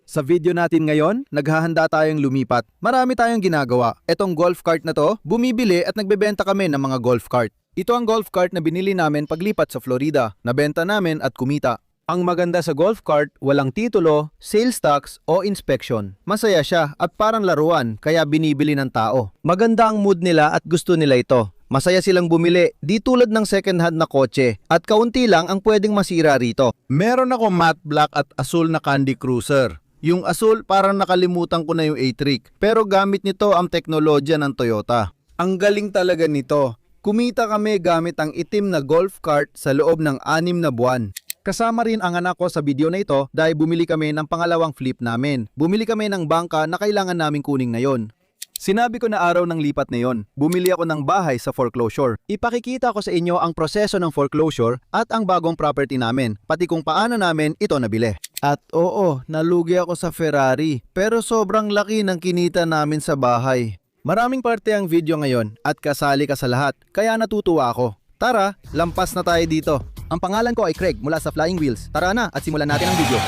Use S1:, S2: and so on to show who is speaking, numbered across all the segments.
S1: Sa video natin ngayon, naghahanda tayong lumipat. Marami tayong ginagawa. Etong golf cart na to, bumibili at nagbebenta kami ng mga golf cart. Ito ang golf cart na binili namin paglipat sa Florida. Nabenta namin at kumita. Ang maganda sa golf cart, walang titulo, sales tax o inspection. Masaya siya at parang laruan kaya binibili ng tao. Maganda ang mood nila at gusto nila ito. Masaya silang bumili, di tulad ng second hand na kotse at kaunti lang ang pwedeng masira rito.
S2: Meron ako matte black at asul na Candy Cruiser. Yung asul parang nakalimutan ko na yung A-Trick pero gamit nito ang teknolohiya ng Toyota.
S1: Ang galing talaga nito. Kumita kami gamit ang itim na golf cart sa loob ng 6 na buwan. Kasama rin ang anak ko sa video na ito dahil bumili kami ng pangalawang flip namin. Bumili kami ng bangka na kailangan naming kuning na yon. Sinabi ko na araw ng lipat na yon, bumili ako ng bahay sa foreclosure. Ipakikita ko sa inyo ang proseso ng foreclosure at ang bagong property namin, pati kung paano namin ito nabili. At oo, nalugi ako sa Ferrari, pero sobrang laki ng kinita namin sa bahay. Maraming parte ang video ngayon at kasali ka sa lahat, kaya natutuwa ako. Tara, lampas na tayo dito. Ang pangalan ko ay Craig mula sa Flying Wheels. Tara na at simulan natin ang video.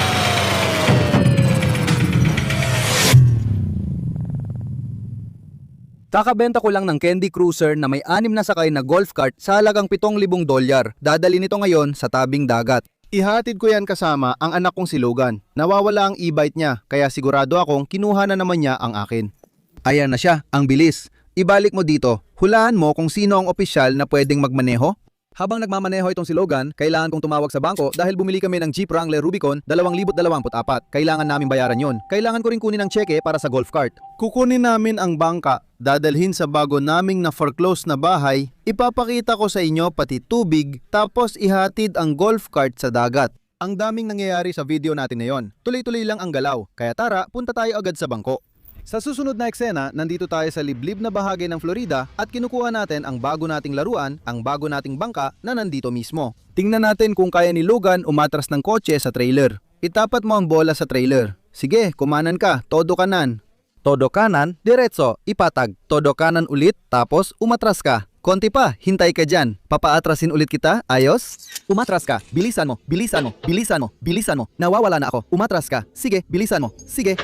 S1: Kakabenta ko lang ng Candy Cruiser na may 6 na sakay na golf cart sa halagang $7,000. Dadali nito ngayon sa tabing dagat. Ihatid ko yan kasama ang anak kong si Logan. Nawawala ang e-bike niya kaya sigurado akong kinuha na naman niya ang akin. Ayan na siya, ang bilis. Ibalik mo dito. Hulaan mo kung sino ang opisyal na pwedeng magmaneho. Habang nagmamaneho itong si Logan, kailangan kong tumawag sa bangko dahil bumili kami ng Jeep Wrangler Rubicon 2024. Kailangan namin bayaran yon. Kailangan ko rin kunin ang cheque para sa golf cart. Kukunin namin ang bangka, dadalhin sa bago naming na foreclose na bahay, ipapakita ko sa inyo pati tubig, tapos ihatid ang golf cart sa dagat. Ang daming nangyayari sa video natin na yon. Tuloy-tuloy lang ang galaw, kaya tara, punta tayo agad sa bangko. Sa susunod na eksena, nandito tayo sa liblib na bahagi ng Florida at kinukuha natin ang bago nating laruan, ang bago nating bangka na nandito mismo. Tingnan natin kung kaya ni Logan umatras ng kotse sa trailer. Itapat mo ang bola sa trailer. Sige, kumanan ka, todo kanan. Todo kanan, diretso, ipatag. Todo kanan ulit, tapos umatras ka. Konti pa, hintay ka dyan. Papaatrasin ulit kita, ayos? Umatras ka, bilisan mo, bilisan mo, bilisan mo, bilisan mo. Nawawala na ako, umatras ka. Sige, bilisan mo, sige.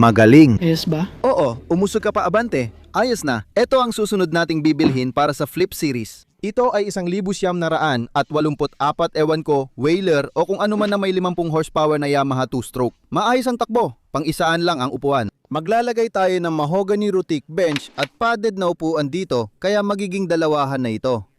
S1: Magaling.
S3: Ayos ba?
S1: Oo, umusog ka pa abante. Ayos na. Ito ang susunod nating bibilhin para sa Flip Series. Ito ay 1,900 at 84 ewan ko, Whaler o kung ano man na may 50 horsepower na Yamaha 2-stroke. Maayos ang takbo, pang-isaan lang ang upuan. Maglalagay tayo ng mahogany rutik bench at padded na upuan dito kaya magiging dalawahan na ito.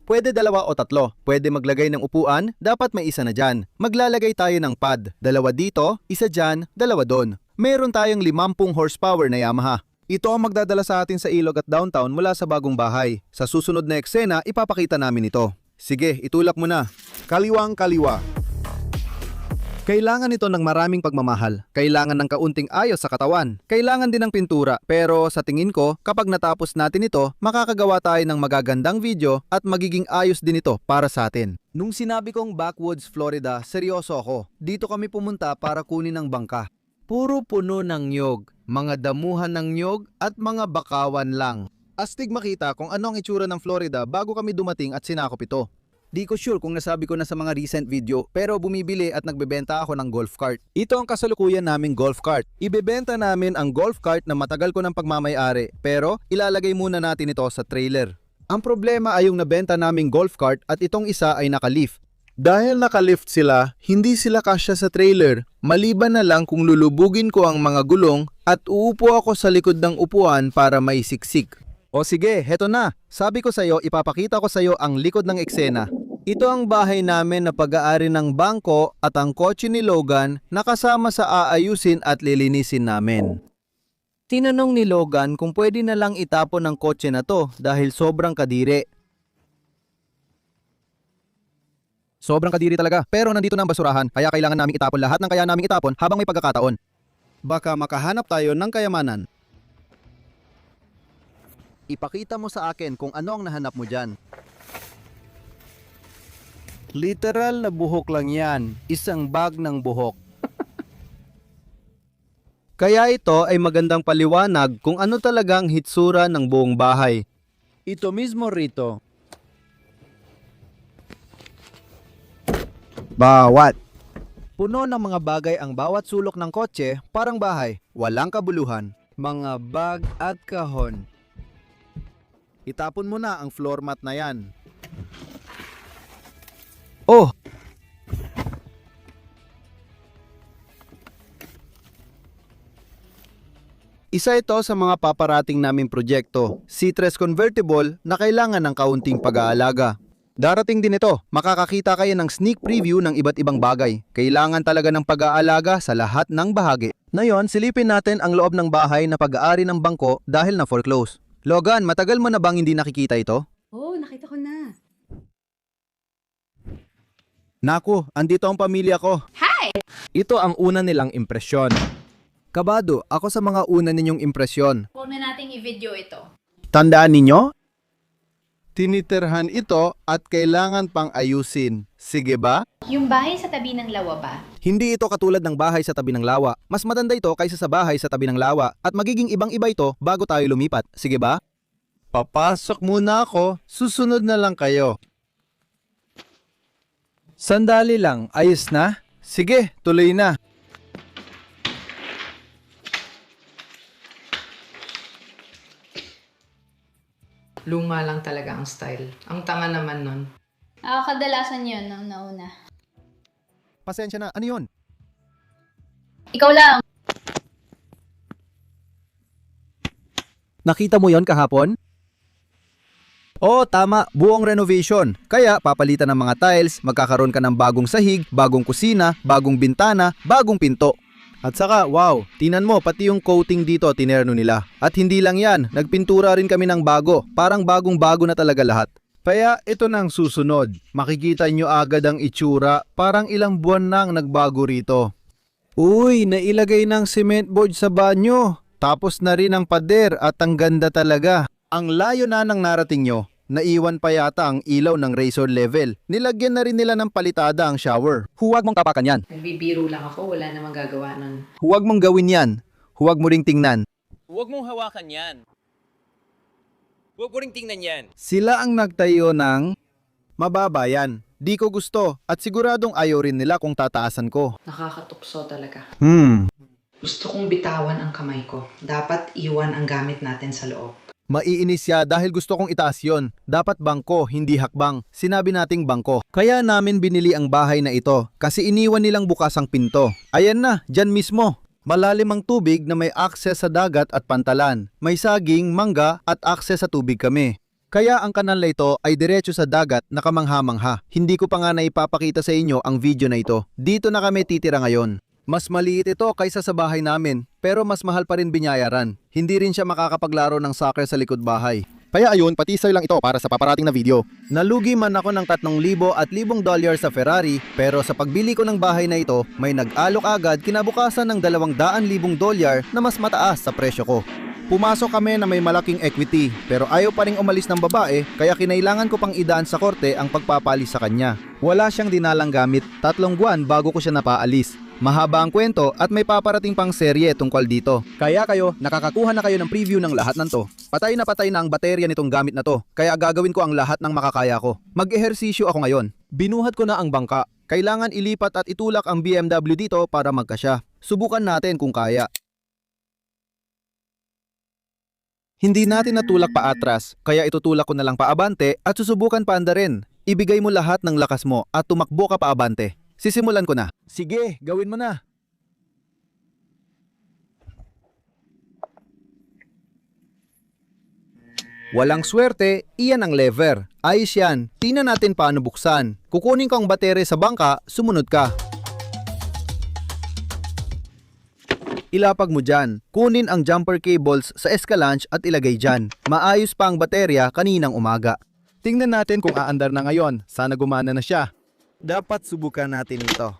S1: Pwede 2 o 3. Pwede maglagay ng upuan, dapat may isa na dyan. Maglalagay tayo ng pad. 2 dito, isa dyan, 2 doon. Meron tayong 50 horsepower na Yamaha. Ito ang magdadala sa atin sa ilog at downtown mula sa bagong bahay. Sa susunod na eksena, ipapakita namin ito. Sige, itulak mo na. Kaliwang kaliwa. Kailangan ito ng maraming pagmamahal. Kailangan ng kaunting ayos sa katawan. Kailangan din ng pintura. Pero sa tingin ko, kapag natapos natin ito, makakagawa tayo ng magagandang video at magiging ayos din ito para sa atin. Nung sinabi kong Backwoods, Florida, seryoso ako. Dito kami pumunta para kunin ang bangka. Puro puno ng niyog, mga damuhan ng niyog at mga bakawan lang. Astig makita kung ano ang itsura ng Florida bago kami dumating at sinakop ito. Di ko sure kung nasabi ko na sa mga recent video pero bumibili at nagbebenta ako ng golf cart. Ito ang kasalukuyan naming golf cart. Ibebenta namin ang golf cart na matagal ko ng pagmamayari pero ilalagay muna natin ito sa trailer. Ang problema ay yung nabenta naming golf cart at itong isa ay nakalift. Dahil nakalift sila, hindi sila kasya sa trailer. Maliban na lang kung lulubugin ko ang mga gulong at uupo ako sa likod ng upuan para may siksik. O sige, heto na. Sabi ko sa'yo, ipapakita ko sa'yo ang likod ng eksena. Ito ang bahay namin na pag-aari ng bangko at ang kotse ni Logan na kasama sa aayusin at lilinisin namin. Tinanong ni Logan kung pwede na lang itapon ang kotse na to dahil sobrang kadiri. Sobrang kadiri talaga, pero nandito na ang basurahan kaya kailangan naming itapon lahat ng kaya naming itapon habang may pagkakataon. Baka makahanap tayo ng kayamanan. Ipakita mo sa akin kung ano ang nahanap mo dyan. Literal na buhok lang yan, isang bag ng buhok. Kaya ito ay magandang paliwanag kung ano talagang hitsura ng buong bahay. Ito mismo rito. Bawat. Puno ng mga bagay ang bawat sulok ng kotse, parang bahay, walang kabuluhan. Mga bag at kahon.
S2: Itapon mo na ang floor mat na yan.
S1: Oh!
S2: Isa ito sa mga paparating naming proyekto, Citrus Convertible na kailangan ng kaunting pag-aalaga.
S1: Darating din ito, makakakita kayo ng sneak preview ng iba't ibang bagay. Kailangan talaga ng pag-aalaga sa lahat ng bahagi. Ngayon, silipin natin ang loob ng bahay na pag-aari ng bangko dahil na foreclose. Logan, matagal mo na bang hindi nakikita ito?
S3: Oo, nakita ko na.
S1: Naku, andito ang pamilya ko.
S3: Hi!
S1: Ito ang una nilang impresyon. Kabado, ako sa mga una ninyong impresyon.
S3: Huwag na nating i-video ito.
S1: Tandaan ninyo?
S2: Tiniterhan ito at kailangan pang ayusin. Sige ba?
S3: Yung bahay sa tabi ng lawa ba?
S1: Hindi ito katulad ng bahay sa tabi ng lawa. Mas maganda ito kaysa sa bahay sa tabi ng lawa at magiging ibang-iba ito bago tayo lumipat. Sige ba?
S2: Papasok muna ako, susunod na lang kayo.
S1: Sandali lang, ayos na? Sige, tuloy na.
S4: Luma lang talaga ang style. Ang tanga naman nun.
S3: Kadalasan yun nung nauna.
S1: Pasensya na, ano yun?
S3: Ikaw lang!
S1: Nakita mo yon kahapon? Oo, tama. Buong renovation. Kaya papalitan ng mga tiles, magkakaroon ka ng bagong sahig, bagong kusina, bagong bintana, bagong pinto. At saka, wow, tinan mo, pati yung coating dito, tinerno nila. At hindi lang yan, nagpintura rin kami ng bago. Parang bagong-bago na talaga lahat.
S2: Kaya ito na ang susunod. Makikita nyo agad ang itsura, parang ilang buwan na ang nagbago rito.
S1: Uy, nailagay ng cement board sa banyo.
S2: Tapos na rin ang pader at ang ganda talaga. Ang layo na ng narating nyo, naiwan pa yata ang ilaw ng razor level. Nilagyan na rin nila ng palitada ang shower.
S1: Huwag mong tapakan yan.
S4: Nagbibiro lang ako, wala namang gagawa nun.
S1: Huwag mong gawin yan. Huwag mo ring tingnan.
S5: Huwag mong hawakan yan. Huwag mo ring tingnan yan.
S1: Sila ang nagtayo ng...
S2: Mababa yan. Di ko gusto at siguradong ayaw rin nila kung tataasan ko.
S4: Nakakatukso talaga. Gusto kong bitawan ang kamay ko. Dapat iwan ang gamit natin sa loob.
S2: Maiinis siya dahil gusto kong itaas yon. Dapat bangko, hindi hakbang. Sinabi nating bangko.
S1: Kaya namin binili ang bahay na ito kasi iniwan nilang bukas ang pinto. Ayan na, dyan mismo.
S2: Malalim ang tubig na may akses sa dagat at pantalan. May saging, mangga at akses sa tubig kami. Kaya ang kanal na ito ay diretso sa dagat na kamangha-mangha. Hindi ko pa nga naipapakita sa inyo ang video na ito. Dito na kami titira ngayon. Mas maliit ito kaysa sa bahay namin, pero mas mahal pa rin binayaran. Hindi rin siya makakapaglaro ng soccer sa likod bahay. Kaya ayun, patisay lang ito para sa paparating na video. Nalugi man ako ng 3,000 at $1,000 sa Ferrari, pero sa pagbili ko ng bahay na ito, may nag-alok agad kinabukasan ng $200,000 na mas mataas sa presyo ko. Pumasok kami na may malaking equity, pero ayaw pa ring umalis ng babae, kaya kinailangan ko pang idaan sa korte ang pagpapalis sa kanya. Wala siyang dinalang gamit, 3 buwan bago ko siya napaalis. Mahaba ang kwento at may paparating pang serye tungkol dito. Kaya kayo, nakakakuha na kayo ng preview ng lahat ng to. Patay na ang baterya nitong gamit na to, kaya gagawin ko ang lahat ng makakaya ko. Mag-ehersisyo ako ngayon. Binuhat ko na ang bangka. Kailangan ilipat at itulak ang BMW dito para magkasya. Subukan natin kung kaya. Hindi natin natulak pa atras, kaya itutulak ko na lang paabante at susubukan pa anda rin. Ibigay mo lahat ng lakas mo at tumakbo ka paabante. Sisimulan ko na. Sige, gawin mo na. Walang swerte, iyan ang lever. Ayos yan, tingnan natin paano buksan. Kukunin ko ang baterya sa bangka, sumunod ka. Ilapag mo dyan. Kunin ang jumper cables sa Escalanche at ilagay dyan. Maayos pa ang baterya kaninang umaga. Tingnan natin kung aandar na ngayon. Sana gumana na siya. Dapat subukan natin ito.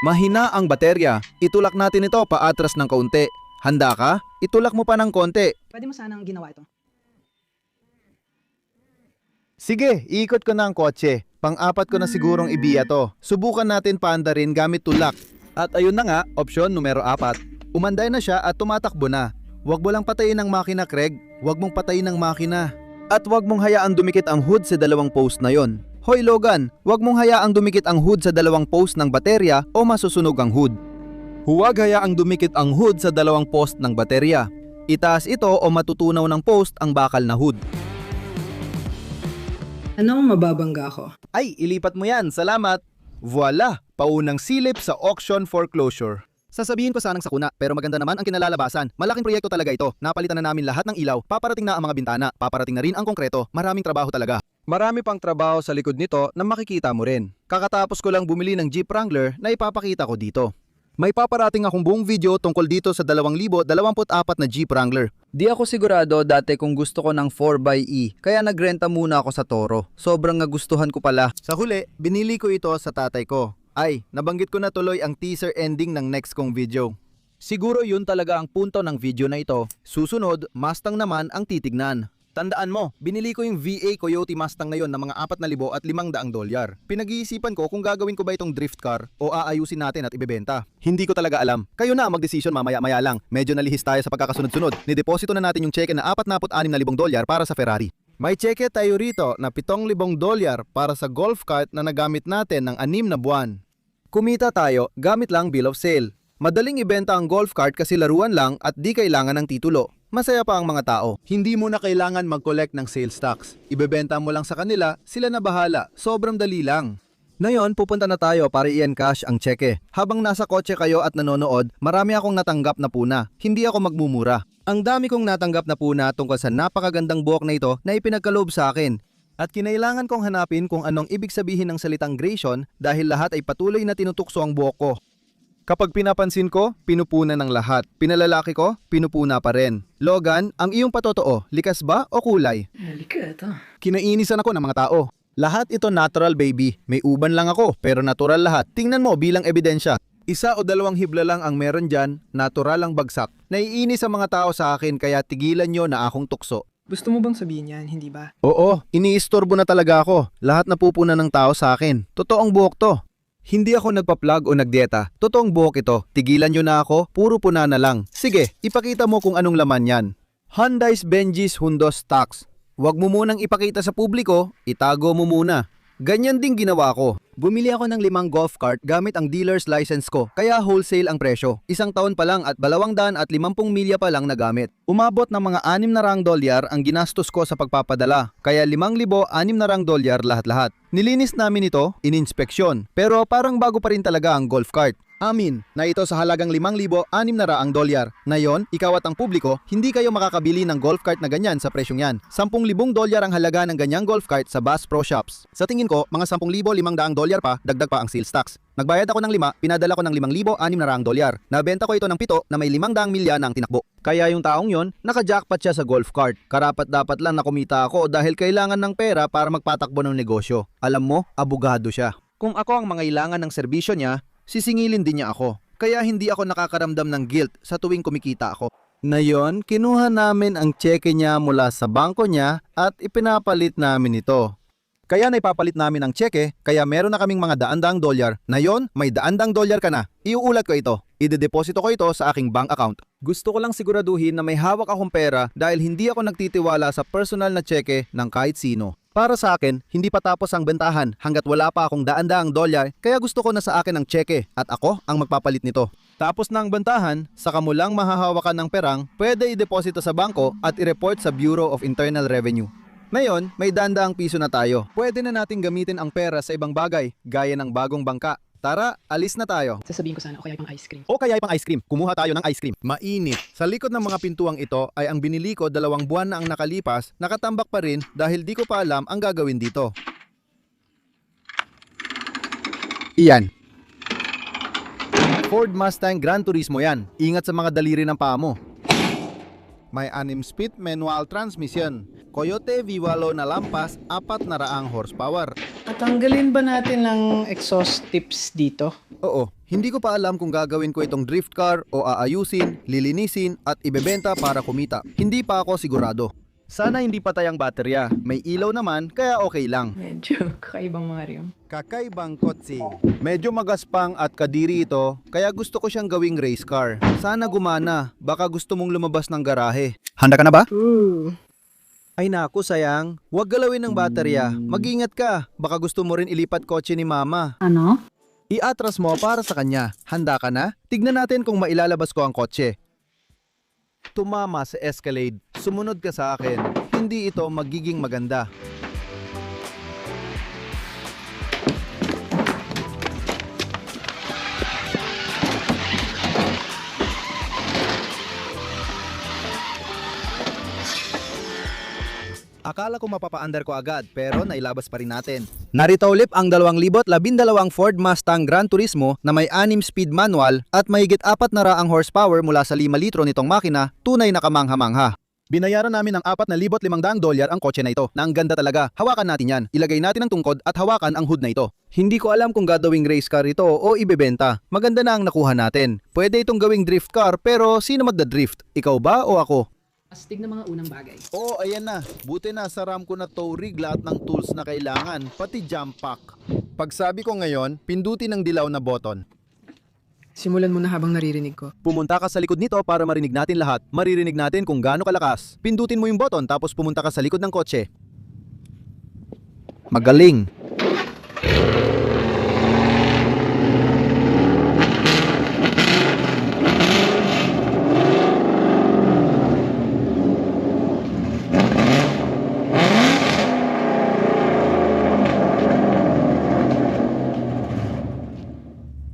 S2: Mahina ang baterya. Itulak natin ito paatras ng kaunti. Handa ka? Itulak mo pa ng konti.
S6: Pwede mo sanang ginawa ito.
S2: Sige, iikot ko na ang kotse. Pang-apat ko na sigurong ibiya to. Subukan natin paanda rin gamit tulak.
S1: At ayun na nga, opsyon numero 4. Umanday na siya at tumatakbo na. Huwag mo lang patayin ang makina, Craig. Huwag mong patayin ang makina. At huwag mong hayaan dumikit ang hood sa 2 post na yon.
S2: Hoy Logan, huwag mong hayaang dumikit ang hood sa dalawang post ng baterya o masusunog ang hood. Huwag hayaang dumikit ang hood sa dalawang post ng baterya. Itaas ito o matutunaw ng post ang bakal na hood.
S6: Ano kung mababangga ko?
S2: Ay, ilipat mo yan, salamat! Voila! Paunang silip sa auction foreclosure. Sasabihin ko sanang sakuna, pero maganda naman ang kinalalabasan. Malaking proyekto talaga ito. Napalitan na namin lahat ng ilaw, paparating na ang mga bintana, paparating na rin ang konkreto. Maraming trabaho talaga. Marami pang trabaho sa likod nito na makikita mo rin. Kakatapos ko lang bumili ng Jeep Wrangler na ipapakita ko dito. May paparating akong buong video tungkol dito sa 2024 na Jeep Wrangler. Di ako sigurado dati kung gusto ko ng 4xe, kaya nagrenta muna ako sa Toro. Sobrang nagustuhan ko pala. Sa huli, binili ko ito sa tatay ko. Ay, nabanggit ko na tuloy ang teaser ending ng next kong video. Siguro yun talaga ang punto ng video na ito. Susunod, Mustang naman ang titignan. Tandaan mo, binili ko yung VA Coyote Mustang na yon na mga $4,500. Pinag-iisipan ko kung gagawin ko ba itong drift car o aayusin natin at ibebenta. Hindi ko talaga alam. Kayo na ang magdesisyon mamaya-maya lang. Medyo nalihis tayo sa pagkakasunod-sunod. Nideposito na natin yung cheque na $46,000 para sa Ferrari. May cheque tayo rito na $7,000 para sa golf cart na nagamit natin ng 6 na buwan. Kumita tayo gamit lang bill of sale. Madaling ibenta ang golf cart kasi laruan lang at di kailangan ng titulo. Masaya pa ang mga tao. Hindi mo na kailangan mag-collect ng sales tax. Ibebenta mo lang sa kanila, sila na bahala. Sobrang dali lang. Ngayon, pupunta na tayo para i-encash ang cheque. Habang nasa kotse kayo at nanonood, marami akong natanggap na puna. Hindi ako magmumura. Ang dami kong natanggap na puna tungkol sa napakagandang buhok na ito na ipinagkaloob sa akin. At kinailangan kong hanapin kung anong ibig sabihin ng salitang gration dahil lahat ay patuloy na tinutukso ang buhok ko. Kapag pinapansin ko, pinupuna ng lahat. Pinalalaki ko, pinupuna pa rin. Logan, ang iyong patotoo, likas ba o kulay?
S6: Halika ito.
S2: Kinainisan ako ng mga tao. Lahat ito natural baby. May uban lang ako pero natural lahat. Tingnan mo bilang ebidensya. 1 o 2 hibla lang ang meron dyan, natural ang bagsak. Naiinis ang mga tao sa akin kaya tigilan nyo na akong tukso.
S6: Gusto mo bang sabihin yan, hindi ba?
S2: Oo, iniistorbo na talaga ako. Lahat napupuna ng tao sa akin. Totoong buhok to. Hindi ako nagpa-plug o nagdieta. Totoong buhok ito. Tigilan nyo na ako, puro puna na lang. Sige, ipakita mo kung anong laman yan. Hyundai's Benjis Hundos Tax. Huwag mo munang ipakita sa publiko, itago mo muna. Ganyan din ginawa ko. Bumili ako ng 5 golf cart gamit ang dealer's license ko, kaya wholesale ang presyo. 1 taon pa lang at 250 milya pa lang nagamit. Umabot ng mga $600 ang ginastos ko sa pagpapadala, kaya $5,600 lahat-lahat. Nilinis namin ito, ininspeksyon, pero parang bago pa rin talaga ang golf cart. Amin na ito sa halagang $5,600. Ngayon, ikaw at ang publiko, hindi kayo makakabili ng golf cart na ganyan sa presyong yan. $10,000 ang halaga ng ganyang golf cart sa Bass Pro Shops. Sa tingin ko, mga $10,500 pa, dagdag pa ang sales tax. Nagbayad ako ng 5, pinadala ko ng $5,600. Nabenta ko ito ng 7 na may 500 milya na ang tinakbo. Kaya yung taong yon, naka-jackpot siya sa golf cart. Karapat dapat lang na kumita ako dahil kailangan ng pera para magpatakbo ng negosyo. Alam mo, abogado siya. Kung ako ang mangailangan ng serbisyo niya, sisingilin din niya ako. Kaya hindi ako nakakaramdam ng guilt sa tuwing kumikita ako. Ngayon, kinuha namin ang cheque niya mula sa bangko niya at ipinapalit namin ito. Kaya naipapalit namin ang cheque, kaya meron na kaming mga $100. Ngayon, may $100 ka na. Iuulat ko ito. Idedeposito ko ito sa aking bank account. Gusto ko lang siguraduhin na may hawak akong pera dahil hindi ako nagtitiwala sa personal na cheque ng kahit sino. Para sa akin, hindi pa tapos ang bentahan hanggat wala pa akong $100, kaya gusto ko na sa akin ang cheque at ako ang magpapalit nito. Tapos na ang bentahan, saka mo lang mahahawakan ng perang, pwede i-deposito sa bangko at i-report sa Bureau of Internal Revenue. Ngayon, may $100 na tayo. Pwede na natin gamitin ang pera sa ibang bagay, gaya ng bagong bangka. Tara, alis na tayo.
S6: Sasabihin ko sana o kaya pang ice cream.
S2: O kaya pang ice cream. Kumuha tayo ng ice cream. Mainit. Sa likod ng mga pintuang ito ay ang binili ko 2 buwan na ang nakalipas, nakatambak pa rin dahil di ko pa alam ang gagawin dito. Iyan. Ford Mustang Gran Turismo yan. Ingat sa mga daliri ng paa mo. May 6-speed manual transmission. Coyote V8 na lampas, 400 horsepower.
S6: At tanggalin ba natin ng exhaust tips dito?
S2: Oo, hindi ko pa alam kung gagawin ko itong drift car o aayusin, lilinisin at ibebenta para kumita. Hindi pa ako sigurado. Sana hindi patay ang baterya. May ilaw naman, kaya okay lang.
S6: Medyo kakaibang mga rim.
S2: Kakaibang kotse. Medyo magaspang at kadiri ito, kaya gusto ko siyang gawing race car. Sana gumana, baka gusto mong lumabas ng garahe. Handa ka na ba?
S6: Ooh.
S2: Ay naku sayang, huwag galawin ng baterya. Mag-ingat ka, baka gusto mo rin ilipat kotse ni mama.
S7: Ano?
S2: Iatras mo para sa kanya. Handa ka na? Tignan natin kung mailalabas ko ang kotse. Tumama sa Escalade. Sumunod ka sa akin. Hindi ito magiging maganda. Akala ko mapapaandar ko agad pero nailabas pa rin natin. Narito ulit ang 2012 Ford Mustang Gran Turismo na may 6-speed manual at mahigit 400 horsepower mula sa 5 litro nitong makina, tunay na kamangha-mangha. Binayaran namin ng $4,500 ang kotse na ito, na ang ganda talaga. Hawakan natin yan, ilagay natin ang tungkod at hawakan ang hood na ito. Hindi ko alam kung gagawing race car ito o ibebenta. Maganda na ang nakuha natin. Pwede itong gawing drift car pero sino magda-drift? Ikaw ba o ako?
S6: Astig na mga unang bagay.
S2: Oo, ayan na. Buti na saram ko na tow rig lahat ng tools na kailangan, pati jump pack. Pagsabi ko ngayon, pindutin ang dilaw na button.
S6: Simulan mo na habang naririnig ko.
S2: Pumunta ka sa likod nito para marinig natin lahat. Maririnig natin kung gaano kalakas. Pindutin mo yung button tapos pumunta ka sa likod ng kotse. Magaling.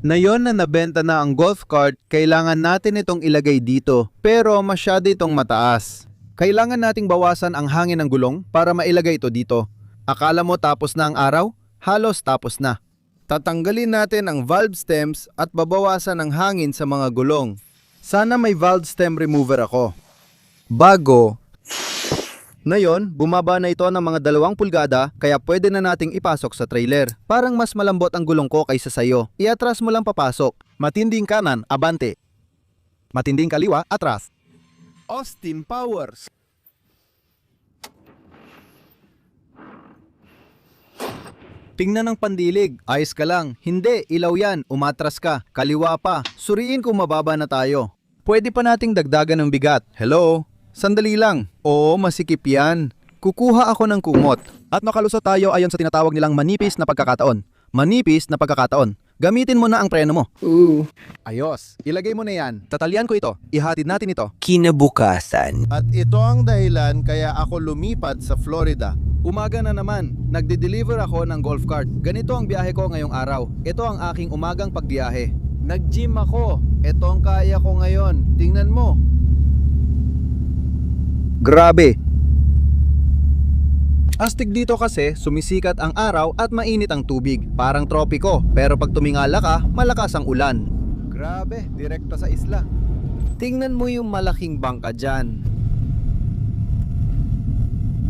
S2: Ngayon na nabenta na ang golf cart, kailangan natin itong ilagay dito. Pero masyado itong mataas. Kailangan nating bawasan ang hangin ng gulong para mailagay ito dito. Akala mo tapos na ang araw? Halos tapos na. Tatanggalin natin ang valve stems at babawasan ang hangin sa mga gulong. Sana may valve stem remover ako. Bago. Ngayon, bumaba na ito ng mga 2 pulgada kaya pwede na nating ipasok sa trailer. Parang mas malambot ang gulong ko kaysa sayo. Iatras mo lang papasok. Matinding kanan, abante. Matinding kaliwa, atras. Austin Powers. Tingnan ng pandilig. Ayos ka lang. Hindi, ilaw yan. Umatras ka. Kaliwa pa. Suriin kung mababa na tayo. Pwede pa nating dagdagan ng bigat. Hello? Sandali lang. Oo, masikip yan. Kukuha ako ng kumot. At makalusot tayo ayon sa tinatawag nilang manipis na pagkakataon. Manipis na pagkakataon. Gamitin mo na ang preno mo. Ayos. Ilagay mo na yan. Tatalyan ko ito. Ihatid natin ito.
S5: Kinabukasan.
S2: At ito ang dahilan kaya ako lumipat sa Florida. Umaga na naman. Nagde-deliver ako ng golf cart. Ganito ang biyahe ko ngayong araw. Ito ang aking umagang pagbiyahe. Nag-gym ako. Ito ang kaya ko ngayon. Tingnan mo. Grabe! Astig dito kasi sumisikat ang araw at mainit ang tubig. Parang tropiko, pero pag tumingala ka, malakas ang ulan. Grabe, direkta sa isla. Tingnan mo yung malaking bangka dyan.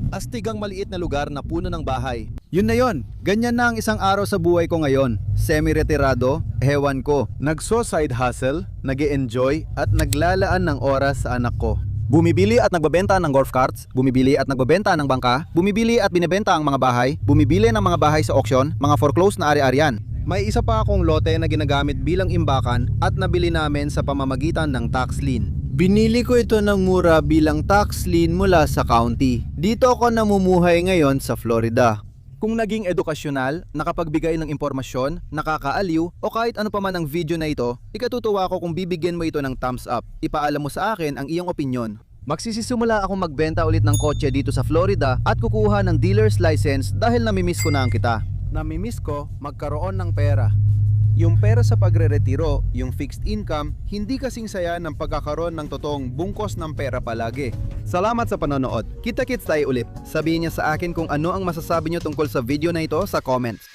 S2: Astig ang maliit na lugar na puno ng bahay. Yun na yun, ganyan na ang isang araw sa buhay ko ngayon. Semi-retirado, hewan ko. Nagso-side hustle, nag-e-enjoy at naglalaan ng oras sa anak ko. Bumibili at nagbebenta ng golf carts, bumibili at nagbebenta ng bangka, bumibili at binebenta ang mga bahay, bumibili ng mga bahay sa auction, mga foreclosed na ari-arian. May isa pa akong lote na ginagamit bilang imbakan at nabili namin sa pamamagitan ng tax lien. Binili ko ito ng mura bilang tax lien mula sa county. Dito ako namumuhay ngayon sa Florida. Kung naging edukasyonal, nakapagbigay ng impormasyon, nakakaaliw, o kahit ano pa man ang video na ito, ikatutuwa ko kung bibigyan mo ito ng thumbs up. Ipaalam mo sa akin ang iyong opinyon. Magsisimula akong magbenta ulit ng kotse dito sa Florida at kukuha ng dealer's license dahil namimiss ko na ang kita. Namimiss ko magkaroon ng pera. Yung pera sa pagre-retiro, yung fixed income, hindi kasing saya ng pagkakaroon ng totoong bungkos ng pera palagi. Salamat sa panonood. Kita-kits tayo ulit. Sabihin niya sa akin kung ano ang masasabi niyo tungkol sa video na ito sa comments.